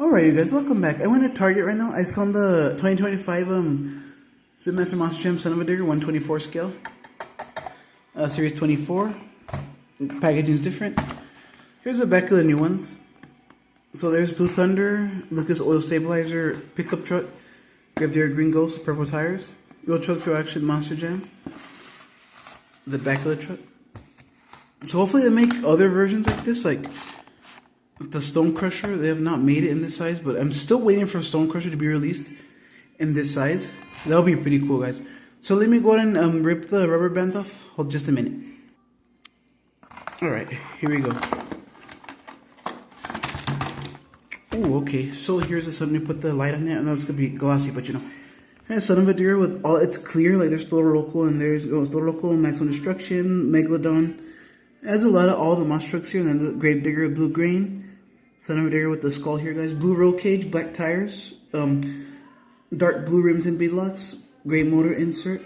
Alright, you guys, welcome back. I went to Target right now. I found the 2025 Spinmaster Monster Jam Son of a Digger 124 scale. Series 24. Packaging is different. Here's the back of the new ones. So there's Blue Thunder, Lucas Oil Stabilizer, Pickup Truck, Gravedigger Green Ghost, Purple Tires, Real Truck Show Action Monster Jam. The back of the truck. So hopefully they make other versions like this, like the Stone Crusher. They have not made it in this size, but I'm still waiting for Stone Crusher to be released in this size. That'll be pretty cool, guys. So let me go ahead and rip the rubber bands off. Hold just a minute. Alright, here we go. Oh, okay. So here's the sun. Let me put the light on it. I know it's going to be glossy, but you know. Kind of Son of a Digger with all, it's clear, like there's Store Local and there's Store Local, Maximum Destruction, Megalodon. It has a lot of all the monster trucks here, and then the Gravedigger Blue Grain. Son of a Digger with the skull here, guys. Blue roll cage, black tires, dark blue rims and beadlocks, gray motor insert.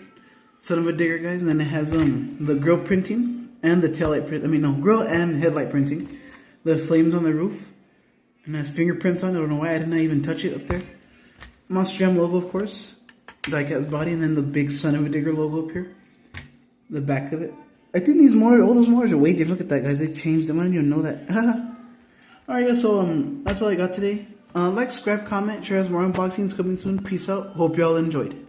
Son of a Digger, guys, and then it has the grill printing and the taillight print. Grill and headlight printing. The flames on the roof, and it has fingerprints on it. I don't know why I did not even touch it up there. Monster Jam logo, of course. Diecast body, and then the big Son of a Digger logo up here. The back of it. I think these motors, all those motors are way different. Look at that, guys. They changed them. I didn't even know that. Alright, guys. So that's all I got today. Like, subscribe, comment, share. More unboxings coming soon. Peace out. Hope y'all enjoyed.